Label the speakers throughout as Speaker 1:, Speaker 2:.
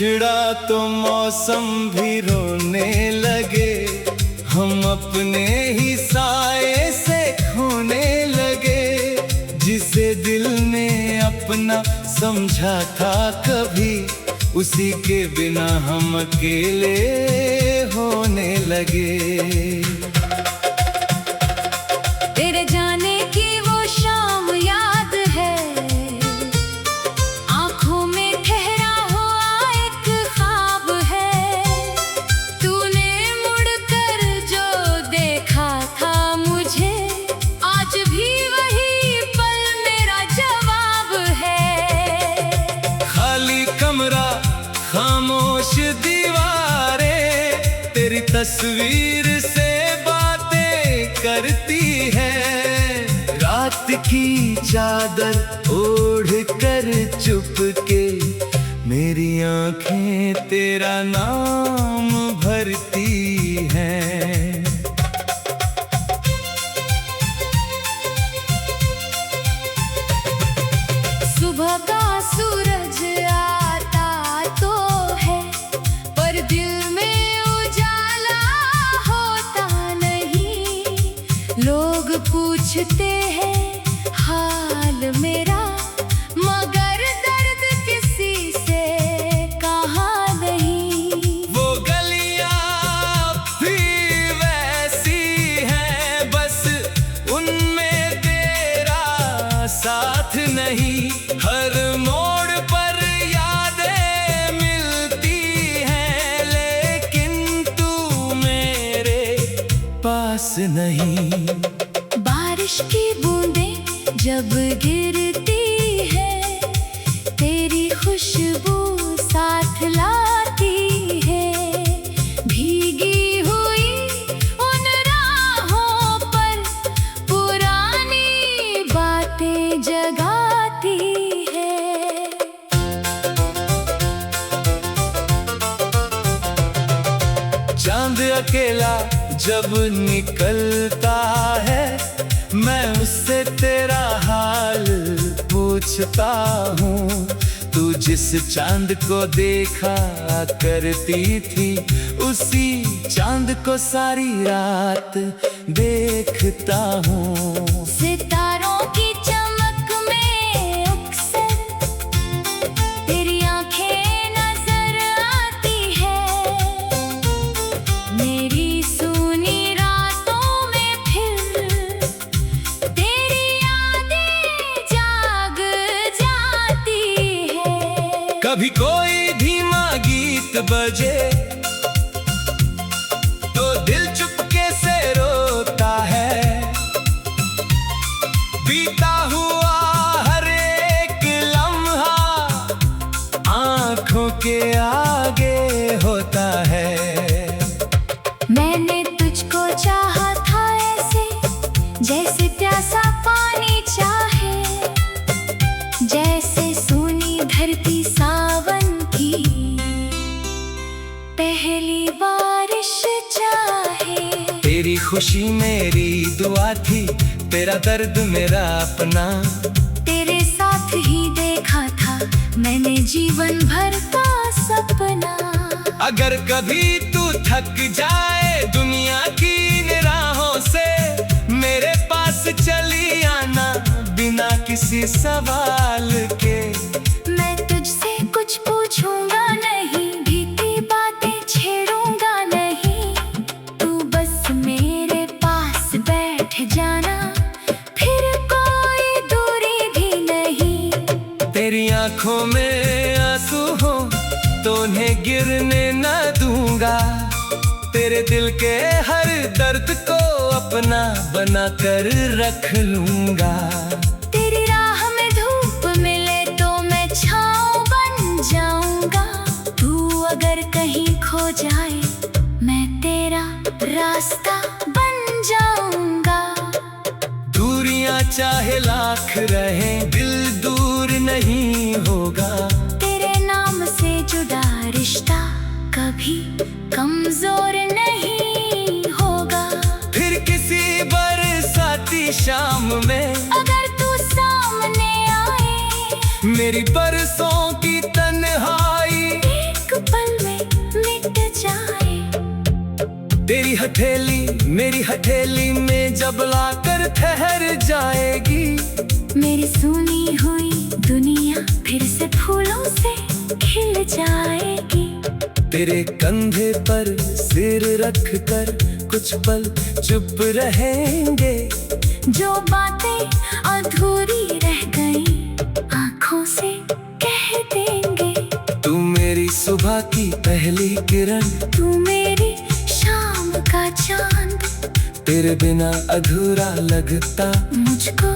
Speaker 1: बिछड़ा तो मौसम भी रोने लगे, हम अपने ही साए से खोने लगे। जिसे दिल ने अपना समझा था कभी, उसी के बिना हम अकेले होने लगे।
Speaker 2: तेरे जाने की वो शाम याद है, आंखों में ठहरा हुआ एक ख्वाब है। तूने मुड़कर जो देखा था मुझे, आज भी वही पल मेरा जवाब है।
Speaker 1: खाली कमरा, खामोश दीवारें, तेरी तस्वीर से बातें करती है। रात की चादर ओढ़ कर चुपके मेरी आंखें तेरा नाम भरती हैं।
Speaker 2: सुबह का सूरज आता तो है, पर दिल में उजाला होता नहीं। लोग पूछते हैं हाल मेरा, मगर दर्द किसी से कहा नहीं।
Speaker 1: वो गलियां भी वैसी हैं, बस उनमें तेरा साथ नहीं। हर मोड़ पर यादें मिलती हैं, लेकिन तू मेरे पास नहीं।
Speaker 2: बारिश की बूंदें जब गिरती है, तेरी खुशबू साथ लाती है। भीगी हुई उन राहों पर पुरानी बातें जगाती है।
Speaker 1: चांद अकेला जब निकलता है, मैं उससे तेरा हाल पूछता हूँ। तू जिस चांद को देखा करती थी, उसी चांद को सारी रात देखता हूँ।
Speaker 2: सितारों की चमक में अक्सर तेरी आंखें नजर आती है। मेरी सूनी रातों में फिर तेरी यादें जाग जाती है।
Speaker 1: कभी कोई धीमा गीत बजे तो दिल चुपके से रोता है। बीता हुआ हर एक लम्हा आंखों के आगे होता है।
Speaker 2: मैंने तुझको चाहा था ऐसे, जैसे प्यासा पानी चाहे, जैसे सूनी धरती सावन की पहली बारिश चाहे।
Speaker 1: तेरी खुशी मेरी दुआ थी, तेरा दर्द मेरा अपना।
Speaker 2: तेरे साथ ही देखा था मैंने जीवन भर का सपना।
Speaker 1: अगर कभी तू थक जाए दुनिया की इन राहों से, मेरे पास चली आना बिना किसी सवाल के।
Speaker 2: मैं तुझसे कुछ पूछूंगा नहीं, भीती बातें छेड़ूंगा नहीं। तू बस मेरे पास बैठ जाना, फिर कोई दूरी भी नहीं।
Speaker 1: तेरी आंखों में आंसू हो तो उन्हें गिरने न दूंगा। तेरे दिल के हर दर्द को अपना बना कर रख लूंगा।
Speaker 2: तेरी राह में धूप मिले तो मैं छाँव बन जाऊंगा। तू अगर कहीं खो जाए, मैं तेरा रास्ता बन जाऊंगा।
Speaker 1: दूरियां चाहे लाख रहें, दिल दूर नहीं होगा।
Speaker 2: तेरे नाम से जुड़ा रिश्ता कभी कमजोर नहीं होगा।
Speaker 1: फिर किसी बरसाती शाम में
Speaker 2: अगर तू सामने आए,
Speaker 1: मेरी बरसों की तन्हाई
Speaker 2: एक
Speaker 1: तेरी हथेली मेरी हथेली में जब लाकर ठहर जाएगी,
Speaker 2: मेरी सुनी हुई दुनिया फिर से फूलों से खिल जाएगी।
Speaker 1: तेरे कंधे पर सिर रख कर कुछ पल चुप रहेंगे,
Speaker 2: जो बातें अधूरी रह गई आंखों से कह देंगे।
Speaker 1: तू मेरी सुबह की पहली किरण,
Speaker 2: तू मेरी शाम का चांद,
Speaker 1: तेरे बिना अधूरा लगता
Speaker 2: मुझको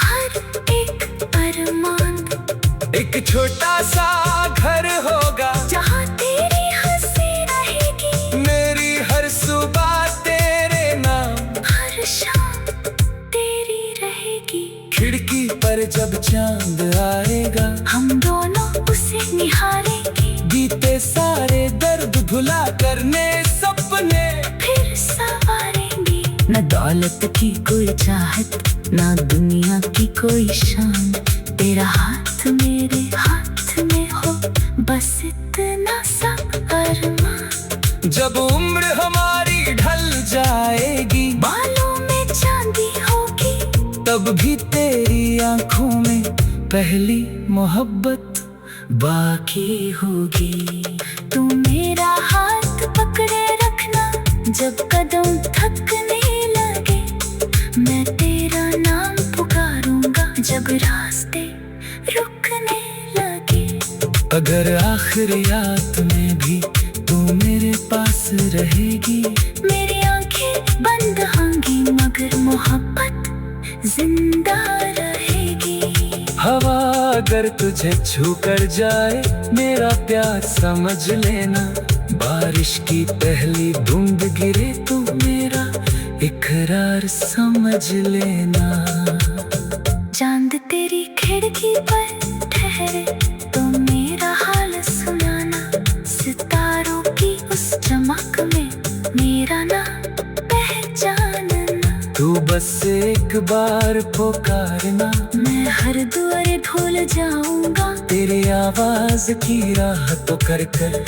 Speaker 2: हर एक अरमान।
Speaker 1: एक छोटा सा घर होगा
Speaker 2: जहाँ तेरी हंसी रहेगी,
Speaker 1: मेरी हर सुबह तेरे नाम,
Speaker 2: हर शाम तेरी रहेगी।
Speaker 1: खिड़की पर जब चांद आएगा,
Speaker 2: हम दोनों उसे निहारेंगे,
Speaker 1: बीते सारे दर्द भुला करने सपने
Speaker 2: फिर संवारेंगे। न दौलत की कोई चाहत, ना दुनिया की कोई शान, तेरा हाथ मेरे हाथ में हो, बस इतना सब अरमान।
Speaker 1: जब उम्र हमारी ढल जाएगी,
Speaker 2: बालों में चांदी होगी,
Speaker 1: तब भी तेरी आंखों में पहली मोहब्बत बाकी होगी।
Speaker 2: तू मेरा हाथ पकड़े रखना, जब कदम थकने लगे, मैं तेरा नाम पुकारूंगा, जब रास्ते रुकने लगे।
Speaker 1: अगर आखिरी रात में भी तू मेरे पास रहेगी,
Speaker 2: मेरी आंखें बंद होंगी मगर मोहब्बत जिंदा रहेगी।
Speaker 1: हवा अगर तुझे छू कर जाए, मेरा प्यार समझ लेना, बारिश की पहली बूंद गिरे तो मेरा इकरार समझ लेना।
Speaker 2: चांद तेरी खिड़की पर ठहरे तो मेरा हाल सुनाना, सितारों की उस चमक में मेरा नाम पहचानना।
Speaker 1: तू बस एक बार पुकारना,
Speaker 2: मैं हर दुआरे भूल जाऊंगा,
Speaker 1: तेरी आवाज की राह तो कर कर।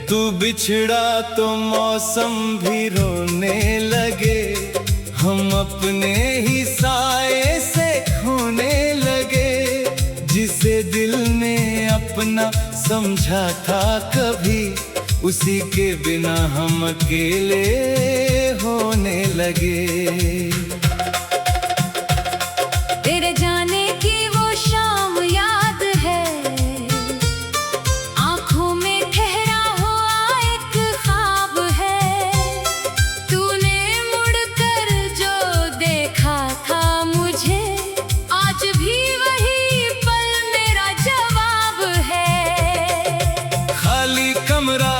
Speaker 1: तू बिछड़ा तो मौसम भी रोने लगे, हम अपने ही साए से खोने लगे। जिसे दिल ने अपना समझा था कभी, उसी के बिना हम अकेले होने लगे।
Speaker 2: तेरे जाने की वो शाम याद है, आंखों में ठहरा हुआ एक ख्वाब है। तूने मुड़कर जो देखा था मुझे, आज भी वही पल मेरा जवाब है।
Speaker 1: खाली कमरा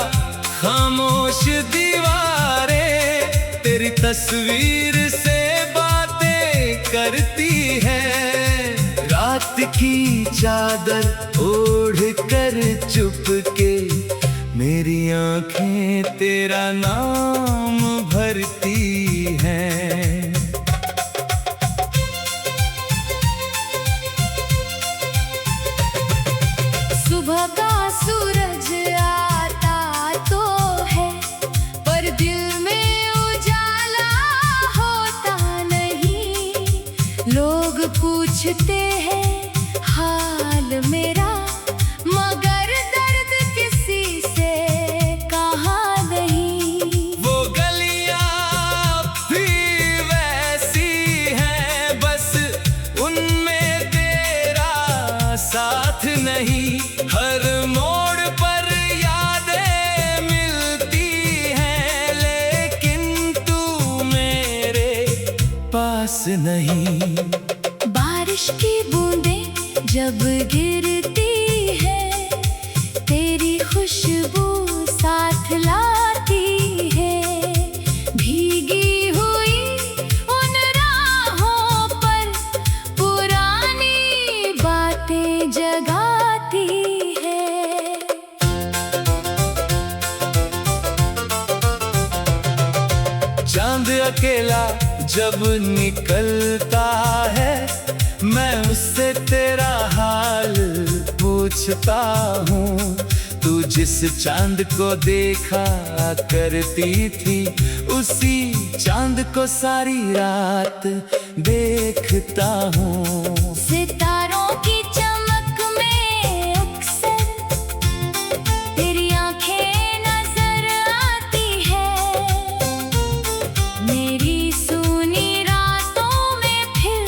Speaker 1: खामोश दीवारें, तेरी तस्वीर से बातें करती है। रात की चादर ओढ़ कर चुपके, मेरी आंखें तेरा नाम भरती हैं।
Speaker 2: सुबह का सूरज आता तो है, पर दिल में उजाला होता नहीं। लोग पूछते हैं हाल मेरा, मगर दर्द किसी से कहा नहीं।
Speaker 1: वो गलियां भी वैसी हैं, बस उनमें तेरा साथ नहीं। हर मोड़ पर यादें मिलती हैं, लेकिन तू मेरे पास नहीं।
Speaker 2: बारिश की बूंदें जब गिरती है, तेरी खुशबू साथ लाती है। भीगी हुई
Speaker 1: चांद अकेला जब निकलता है, मैं उससे तेरा हाल पूछता हूँ। तू जिस चांद को देखा करती थी, उसी चांद को सारी रात देखता हूँ।
Speaker 2: सितारों की चमक में अक्सर तेरी आंखें नजर आती है। मेरी सूनी रातों में फिर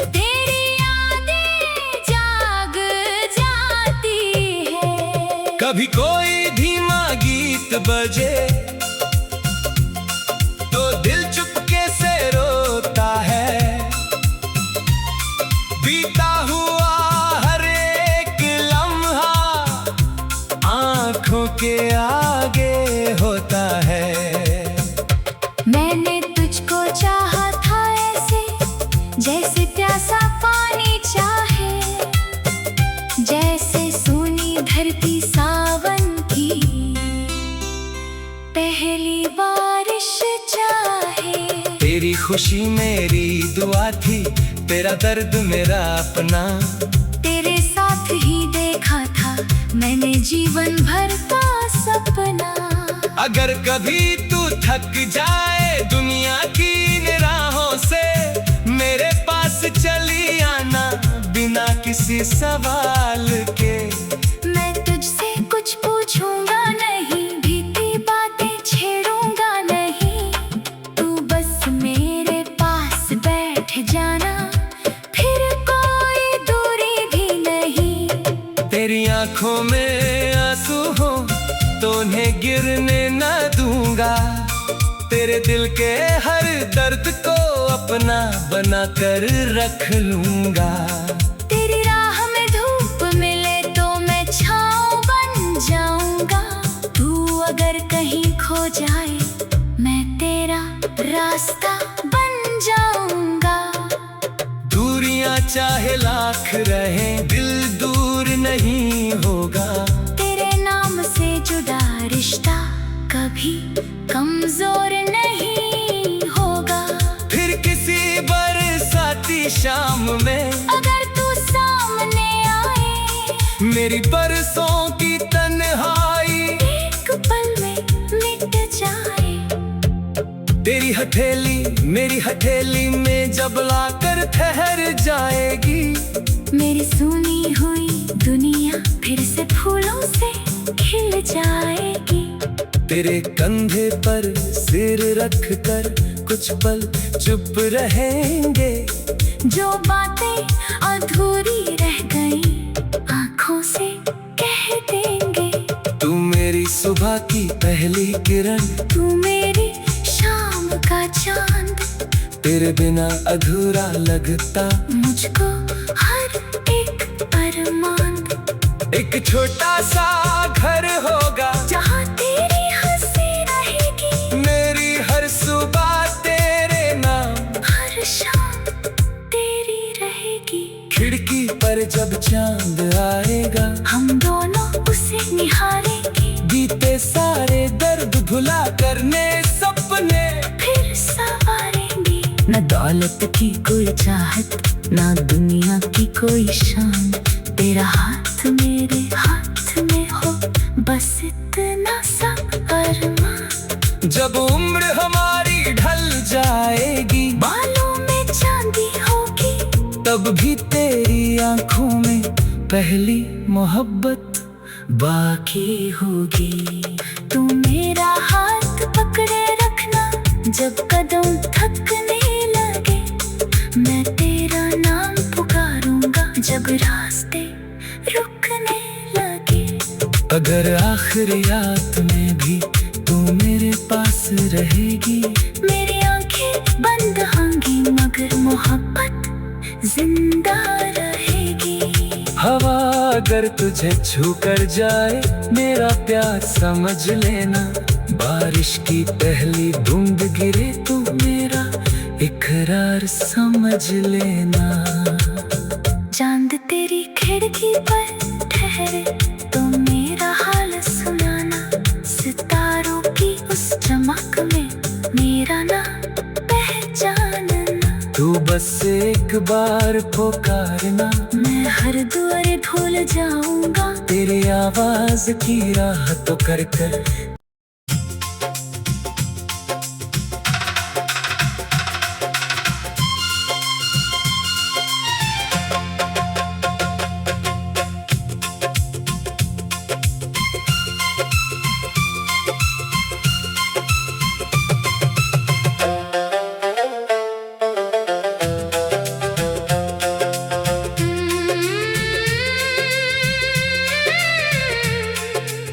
Speaker 2: तेरी यादें जाग जाती है।
Speaker 1: कभी कोई धीमा गीत बजे तो दिल चुपके से रोता है। बीता हुआ हर एक लम्हा आंखों के आगे होता है।
Speaker 2: मैंने तुझको चाहा था ऐसे, जैसे प्यासा पानी चाहे, जैसे सूनी धरती सावन की पहली बारिश चाहे।
Speaker 1: तेरी खुशी मेरी दुआ थी, तेरा दर्द मेरा अपना।
Speaker 2: तेरे साथ ही देखा था मैंने जीवन भर का सपना।
Speaker 1: अगर कभी तू थक जाए दुनिया की निराहों से, मेरे पास चली आना बिना किसी सवाल के।
Speaker 2: मैं तुझसे कुछ पूछूंगा नहीं, भीती बातें छेड़ूंगा नहीं। तू बस मेरे पास बैठ जाना, फिर कोई दूरी भी नहीं।
Speaker 1: तेरी आंखों में आंसू हो तो उन्हें गिरने न दूंगा। तेरे दिल के हर दर्द को अपना बना कर रख लूंगा।
Speaker 2: तेरी राह में धूप मिले तो मैं छाँव बन जाऊंगा। तू अगर कहीं खो जाए, मैं तेरा रास्ता बन जाऊंगा।
Speaker 1: दूरियां चाहे लाख रहें, दिल दूर नहीं होगा।
Speaker 2: तेरे नाम से जुड़ा रिश्ता कभी कमजोर नहीं होगा।
Speaker 1: फिर किसी बरसाती शाम में
Speaker 2: अगर तू सामने आए,
Speaker 1: मेरी बरसों की तन्हाई
Speaker 2: एक पल में मिट जाए।
Speaker 1: तेरी हथेली मेरी हथेली में जब लाकर ठहर जाएगी,
Speaker 2: मेरी सुनी हुई दुनिया फिर से फूलों से खिल जाएगी।
Speaker 1: तेरे कंधे पर सिर रख कर कुछ पल चुप रहेंगे।
Speaker 2: जो बातें अधूरी रह गई आंखों से कह देंगे।
Speaker 1: तू मेरी सुबह की पहली किरण,
Speaker 2: तू मेरी शाम का चांद।
Speaker 1: तेरे बिना अधूरा लगता
Speaker 2: मुझको हर एक अरमान।
Speaker 1: एक छोटा सा घर होगा
Speaker 2: जहाँ तेरी हंसी रहेगी।
Speaker 1: मेरी हर सुबह तेरे नाम,
Speaker 2: हर शाम तेरी रहेगी।
Speaker 1: खिड़की पर जब चांद आएगा,
Speaker 2: हम दोनों उसे निहारेंगे।
Speaker 1: बीते सारे दर्द भुला करने सपने
Speaker 2: फिर संवारेंगे।
Speaker 3: न दौलत की कोई चाहत, ना दुनिया की कोई शान। तेरा हाथ मेरे हाथ में हो, बस इतना सा अरमान।
Speaker 1: जब उम्र हमारी ढल जाएगी,
Speaker 2: बालों में चांदी होगी,
Speaker 1: तब भी तेरी आंखों में पहली मोहब्बत बाकी होगी।
Speaker 2: तू मेरा हाथ पकड़े रखना, जब कदम थकने लगे। मैं तेरा नाम पुकारूंगा, जब रास्ते रुकने लगे।
Speaker 1: अगर आखिरी रात में भी तू मेरे पास रहेगी,
Speaker 2: मेरी आंखें बंद होंगी मगर मोहब्बत जिंदा रहेगी।
Speaker 1: हवा अगर तुझे छू कर जाए, मेरा प्यार समझ लेना। बारिश की पहली बूंद गिरे तो मेरा इकरार समझ लेना।
Speaker 2: चांद तेरी खिड़की पर ठहरे तो मेरा हाल सुनाना। सितारों की उस चमक में
Speaker 1: बस एक बार पुकारना,
Speaker 3: मैं हर दुआरे भूल जाऊंगा।
Speaker 1: तेरी आवाज की राह तो कर कर।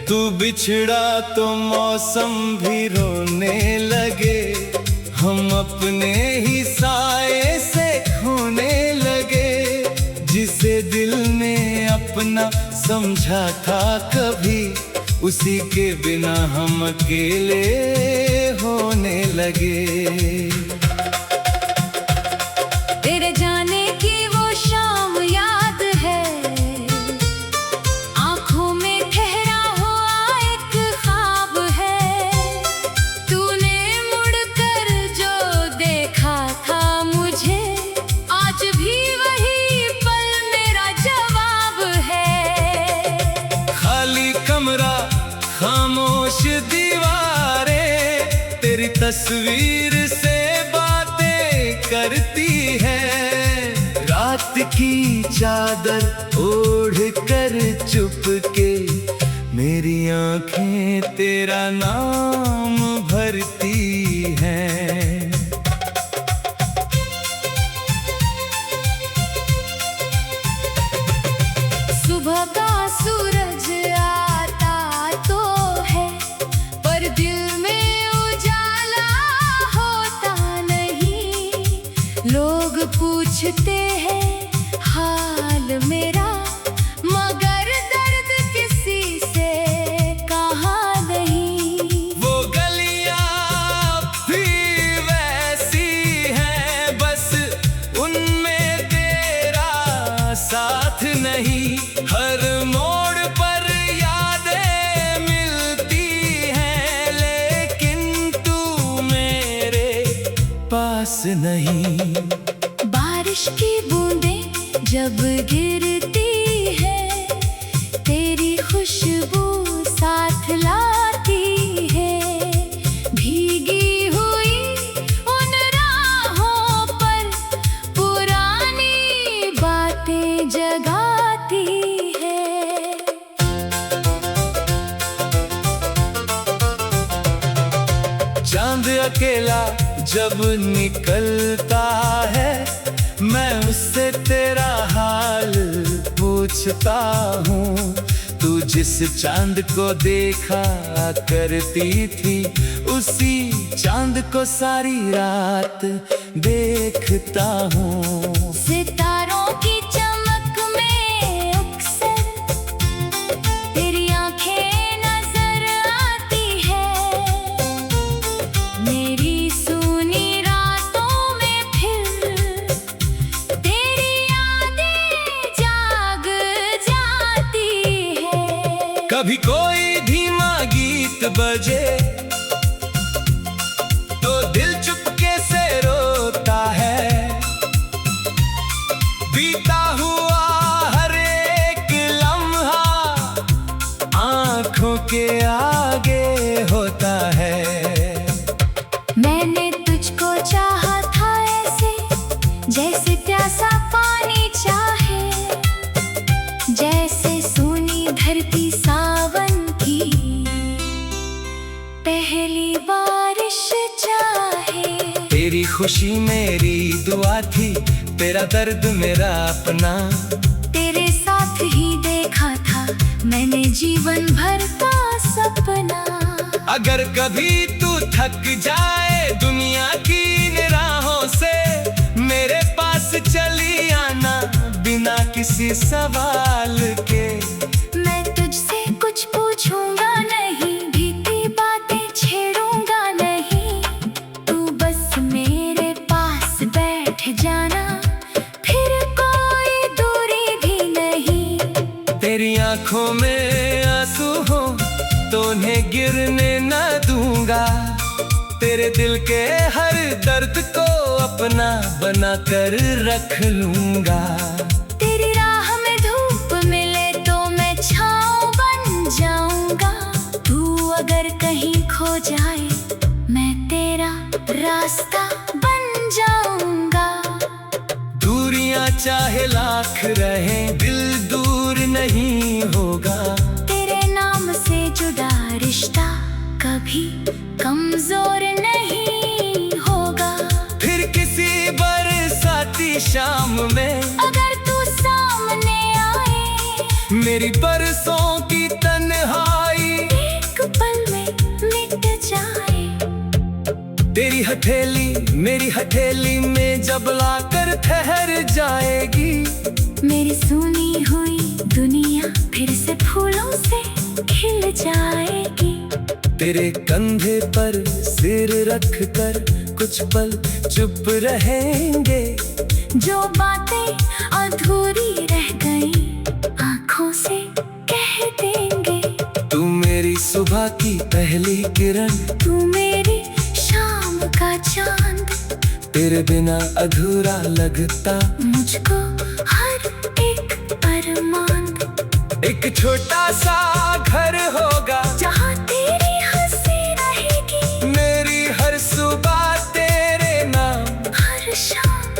Speaker 1: तू बिछड़ा तो मौसम भी रोने लगे, हम अपने ही साए से खोने लगे। जिसे दिल ने अपना समझा था कभी, उसी के बिना हम अकेले होने लगे।
Speaker 2: तेरे जाने की वो शाम याद है, आंखों में ठहरा हुआ एक ख्वाब है। तूने मुड़कर जो देखा था मुझे, आज भी वही पल मेरा जवाब है।
Speaker 1: खाली कमरा, खामोश दीवारें, तेरी तस्वीर से बातें करती है। रात की चादर ओढ़ कर चुपके, मेरी आंखें तेरा नाम भरती हैं।
Speaker 2: सुबह का सूरज आता तो है, पर दिल में उजाला होता नहीं। लोग पूछते हैं हाल मेरा, मगर दर्द किसी से कहा नहीं।
Speaker 1: वो गलियां भी वैसी हैं, बस उनमें तेरा साथ नहीं। हर मोड़ पर यादें मिलती हैं, लेकिन तू मेरे पास नहीं।
Speaker 2: बारिश की बूंदें जब गिरती है, तेरी खुशबू साथ लाती है। भीगी हुई उन राहों पर पुरानी बातें जगाती है।
Speaker 1: चांद अकेला जब निकलता है, मैं उससे तेरा हाल पूछता हूँ। तू जिस चांद को देखा करती थी, उसी चांद को सारी रात देखता हूँ।
Speaker 2: सितारों की चमक में अक्सर तेरी आंखें नजर आती है। मेरी सूनी रातों में फिर तेरी यादें जाग जाती है।
Speaker 1: कभी कोई धीमा गीत बजे तो दिल चुपके से रोता है। बीता हुआ हर एक लम्हा आंखों के आगे होता है।
Speaker 2: मैंने तुझको चाहा था ऐसे, जैसे प्यासा पानी चाहे, जैसे सूनी धरती सावन की पहली बारिश चाहे।
Speaker 1: तेरी खुशी मेरी दुआ थी, तेरा दर्द मेरा अपना।
Speaker 2: तेरे साथ ही देखा था मैंने जीवन भर का सपना।
Speaker 1: अगर कभी तू थक जाए दुनिया की निराहों से, मेरे पास चली आना बिना किसी सवाल के।
Speaker 2: मैं तुझसे कुछ पूछूंगा नहीं, भीती बातें छेड़ूंगा नहीं। तू बस मेरे पास बैठ जाना, फिर कोई दूरी भी नहीं।
Speaker 1: तेरी आंखों में आंसू हो तो उन्हें गिरने न दूंगा। तेरे दिल के हर दर्द को अपना बना कर रख लूंगा।
Speaker 2: तेरी राह में धूप मिले तो मैं छाँव बन जाऊंगा। तू अगर कहीं खो जाए मैं तेरा रास्ता बन जाऊंगा।
Speaker 1: दूरियां चाहे लाख रहे दिल दूर नहीं होगा।
Speaker 2: तेरे नाम से जुड़ा रिश्ता कभी कमजोर नहीं होगा।
Speaker 1: फिर किसी बरसाती शाम में
Speaker 2: अगर तू सामने आए
Speaker 1: मेरी बरसों की तन्हाई
Speaker 2: एक पल में मिट जाए।
Speaker 1: तेरी हथेली मेरी हथेली में जब लाकर ठहर जाएगी।
Speaker 2: मेरी सुनी हुई दुनिया फिर से फूलों से खिल जाएगी।
Speaker 1: तेरे कंधे पर सिर रख कर कुछ पल चुप रहेंगे।
Speaker 2: जो बातें अधूरी रह गई आंखों से कह देंगे।
Speaker 1: तू मेरी सुबह की पहली किरण,
Speaker 2: तू मेरी शाम का चांद।
Speaker 1: तेरे बिना अधूरा लगता
Speaker 2: मुझको हर एक अरमान।
Speaker 1: एक छोटा सा घर होगा
Speaker 2: जहाँ तेरी हंसी रहेगी।
Speaker 1: मेरी हर सुबह तेरे नाम,
Speaker 2: हर शाम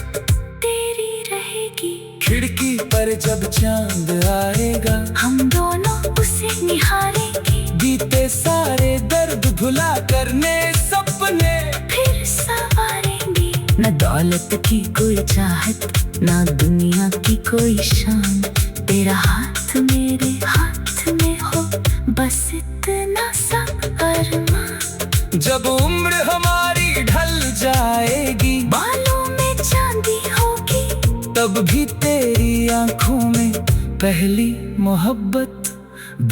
Speaker 2: तेरी रहेगी।
Speaker 1: खिड़की पर जब चांद आएगा
Speaker 2: हम दोनों उसे निहारेंगे।
Speaker 1: बीते सारे दर्द भुला करने सपने
Speaker 2: फिर संवारेंगे।
Speaker 3: न दौलत की कोई चाहत ना दुनिया की कोई शान। तेरा हाथ मेरे हाथ में हो बस इतना सा अरमान।
Speaker 1: जब उम्र हमारी ढल जाएगी
Speaker 2: बालों में चांदी होगी
Speaker 1: तब भी तेरी आंखों में पहली मोहब्बत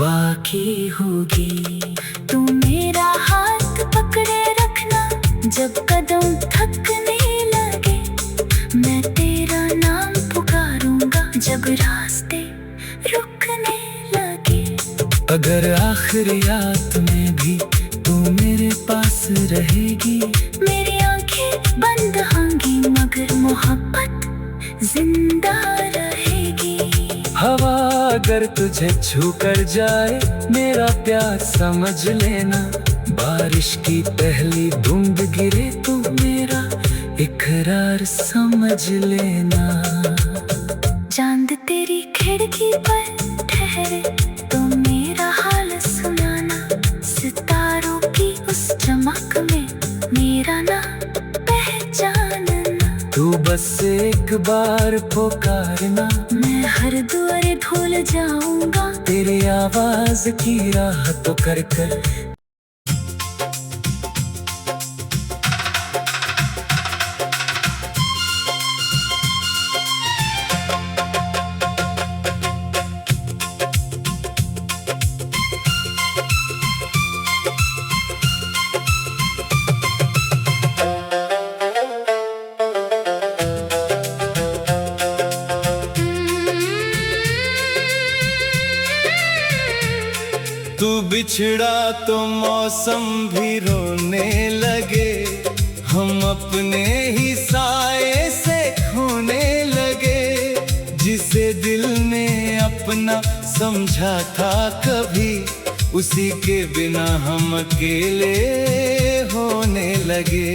Speaker 1: बाकी होगी।
Speaker 2: तू मेरा हाथ पकड़े रखना जब कदम थकने लगे। मैं तेरा नाम पुकारूंगा जब रास्ते रुकने लगे।
Speaker 1: अगर आखिरी रात में भी तू मेरे पास रहेगी।
Speaker 2: मेरी आंखें बंद होंगी मगर मोहब्बत जिंदा रहेगी।
Speaker 1: हवा अगर तुझे छू कर जाए मेरा प्यार समझ लेना। बारिश की पहली बूंद गिरे तो मेरा इकरार समझ लेना।
Speaker 2: चांद तेरी खिड़की पर ठहरे तो मेरा हाल सुनाना। सितारों की उस चमक में मेरा नाम पहचानना।
Speaker 1: तू बस एक बार पुकारना
Speaker 2: मैं हर दुआरे भूल जाऊंगा।
Speaker 1: तेरी आवाज की राह तो कर कर। तू बिछड़ा तो मौसम भी रोने लगे। हम अपने ही साए से खोने लगे। जिसे दिल ने अपना समझा था कभी उसी के बिना हम अकेले होने लगे।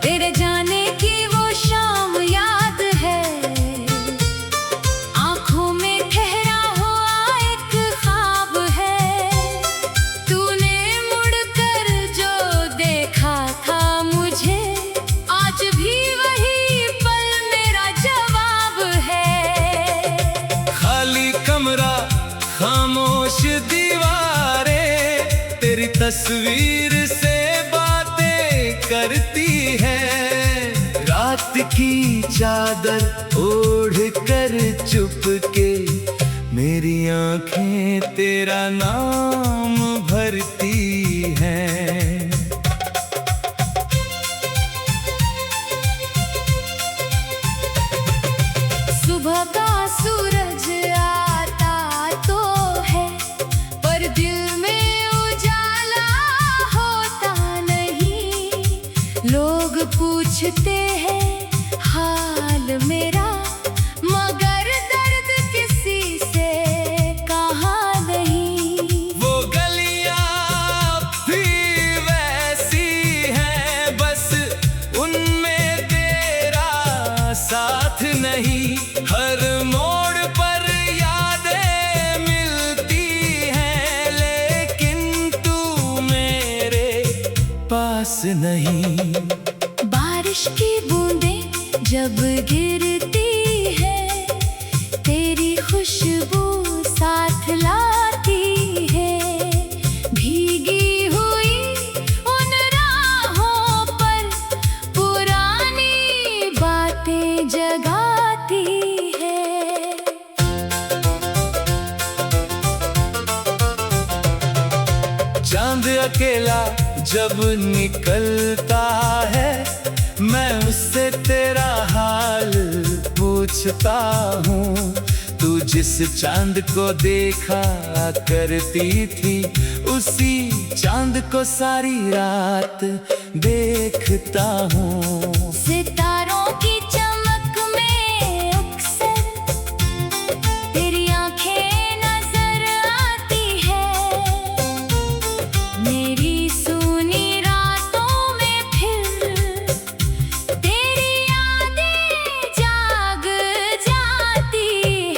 Speaker 2: तेरे जाने की वो शाम याद है। आंखों में ठहरा हुआ एक ख्वाब है। तूने मुड़कर जो देखा था मुझे आज भी वही पल मेरा जवाब है।
Speaker 1: खाली कमरा खामोश दीवारें तेरी तस्वीर से बातें करती है। रात की चादर ओढ़ कर चुपके मेरी आंखें तेरा नाम भरती हैं।
Speaker 2: सुबह का सूरज आता तो है पर दिल में उजाला होता नहीं। पूछते हैं हाल मेरा, मगर दर्द किसी से कहा नहीं।
Speaker 1: वो गलियां भी वैसी हैं, बस उनमें तेरा साथ नहीं। हर मोड़ पर यादें मिलती हैं, लेकिन तू मेरे पास नहीं।
Speaker 2: बारिश की बूंदें जब गिरती है, तेरी खुशबू साथ लाती है। भीगी हुई उन राहों पर पुरानी बातें जगाती है।
Speaker 1: चांद अकेला जब निकलता है, मैं उससे तेरा हाल पूछता हूँ। तू जिस चांद को देखा करती थी, उसी चांद को सारी रात देखता हूँ।
Speaker 2: सितारों की चमक में अक्सर तेरी आंखें नजर आती है। मेरी सूनी रातों में फिर तेरी यादें जाग जाती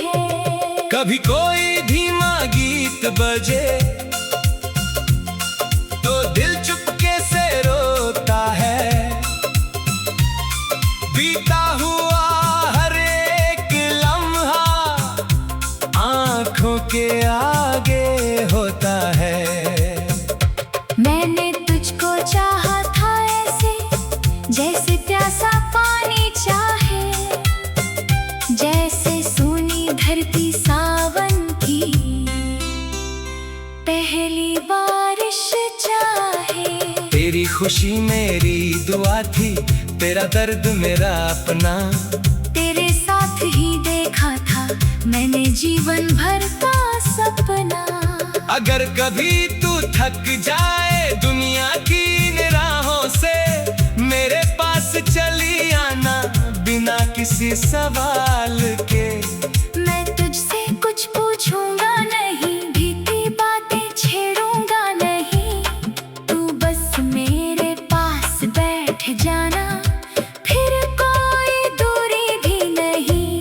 Speaker 2: है।
Speaker 1: कभी कोई धीमा गीत बजे तो दिल चुपके से रोता है। बीता हुआ हर एक लम्हा आंखों के आगे होता है।
Speaker 2: मैंने तुझको चाहा था ऐसे, जैसे प्यासा पानी चाहे, जैसे सूनी धरती सावन की पहली बारिश चाहे।
Speaker 1: तेरी खुशी मेरी दुआ थी, तेरा दर्द मेरा अपना।
Speaker 2: तेरे साथ ही देखा था मैंने जीवन भर का सपना।
Speaker 1: अगर कभी तू थक जाए दुनिया की इन राहों से, मेरे पास चली आना बिना किसी सवाल के।
Speaker 2: मैं तुझसे कुछ पूछूंगा नहीं, भीती बातें छेड़ूंगा नहीं। तू बस मेरे पास बैठ जाना, फिर कोई दूरी भी नहीं।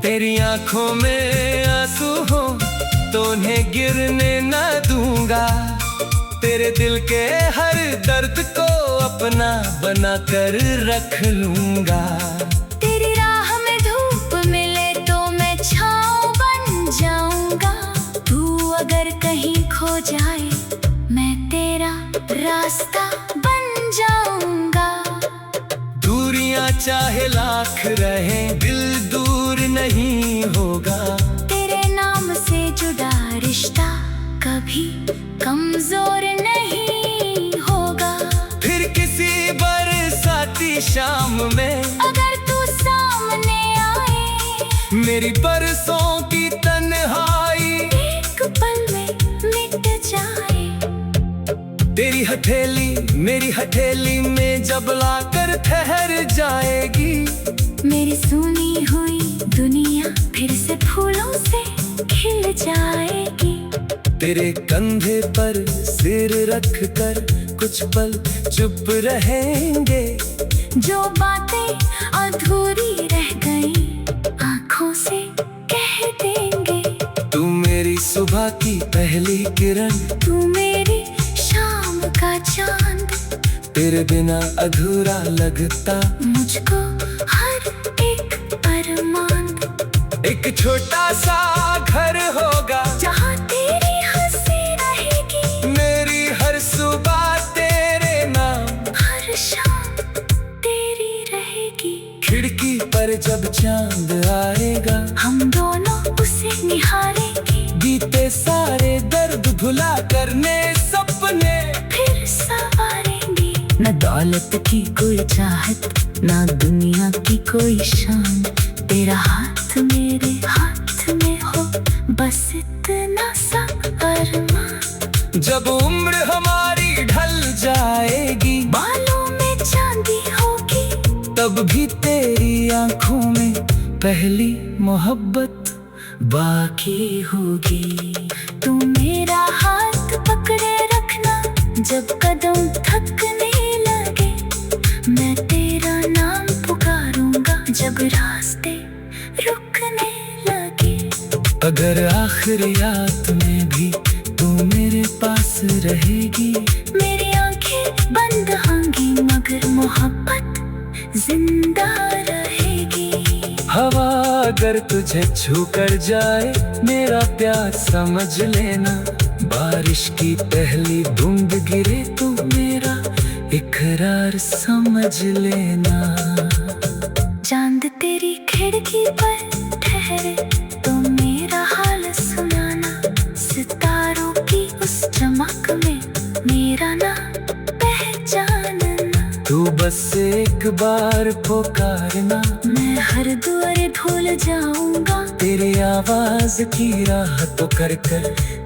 Speaker 1: तेरी आंखों में आंसू हो तो उन्हें गिरने न दूंगा। तेरे दिल के हर दर्द को अपना बना कर रख लूंगा।
Speaker 2: तेरी राह में धूप मिले तो मैं छाँव बन जाऊंगा। तू अगर कहीं खो जाए, मैं तेरा रास्ता बन जाऊंगा।
Speaker 1: दूरियां चाहे लाख रहें, दिल दूर नहीं होगा।
Speaker 2: तेरे नाम से जुड़ा रिश्ता कभी कमजोर नहीं होगा।
Speaker 1: फिर किसी बरसाती शाम में
Speaker 2: अगर तू सामने आए,
Speaker 1: मेरी बरसों की तन्हाई
Speaker 2: एक पल में मिट जाए।
Speaker 1: तेरी हथेली मेरी हथेली में जब लाकर ठहर जाएगी,
Speaker 2: मेरी सुनी हुई दुनिया फिर से फूलों से खिल जाएगी।
Speaker 1: तेरे कंधे पर सिर रख कर कुछ पल चुप रहेंगे।
Speaker 2: जो बातें अधूरी रह गई आंखों से कह देंगे।
Speaker 1: तू मेरी सुबह की पहली किरण,
Speaker 2: तू मेरी शाम का चांद।
Speaker 1: तेरे बिना अधूरा लगता
Speaker 2: मुझको हर एक अरमान।
Speaker 1: एक छोटा सा घर होगा
Speaker 2: जहाँ तेरी हंसी रहेगी,
Speaker 1: मेरी हर सुबह तेरे नाम,
Speaker 2: हर शाम तेरी रहेगी।
Speaker 1: खिड़की पर जब चांद आएगा,
Speaker 2: हम दोनों उसे निहारेंगे।
Speaker 1: बीते सारे दर्द भुला करने सपने
Speaker 2: फिर संवारेंगे।
Speaker 3: न दौलत की कोई चाहत, ना दुनिया की कोई शान। तेरा हाथ मेरे हाथ में हो, बस इतना सा अरमान।
Speaker 1: जब उम्र हमारी ढल जाएगी,
Speaker 2: बालों में चांदी होगी,
Speaker 1: अब भी तेरी आंखों में पहली मोहब्बत बाकी होगी।
Speaker 3: तू मेरा हाथ पकड़े रखना जब कदम थकने लगे, मैं तेरा नाम पुकारूंगा जब रास्ते रुकने लगे।
Speaker 1: अगर आखिरी रात में भी तू मेरे पास रहेगी,
Speaker 3: मेरी आंखें बंद होंगी मगर मोहब्बत जिंदा रहेगी।
Speaker 1: हवा अगर तुझे छू कर जाए मेरा प्यार समझ लेना, बारिश की पहली बूंद गिरे तो मेरा इकरार समझ लेना।
Speaker 3: चांद तेरी खिड़की पर ठहरे तो मेरा हाल सुनाना, सितारों की उस चमक में मेरा नाम पहचानना।
Speaker 1: तू बस एक बार पुकारना,
Speaker 3: मैं हर दुआरे भूल जाऊंगा
Speaker 1: तेरी आवाज की राह तो कर कर।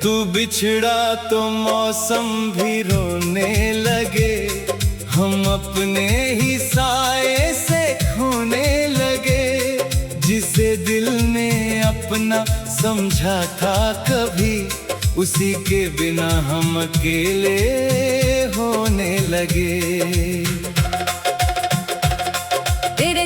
Speaker 1: तू बिछड़ा तो मौसम भी रोने लगे, हम अपने ही साए से खोने लगे। जिसे दिल ने अपना समझा था कभी, उसी के बिना हम अकेले होने लगे।
Speaker 2: तेरे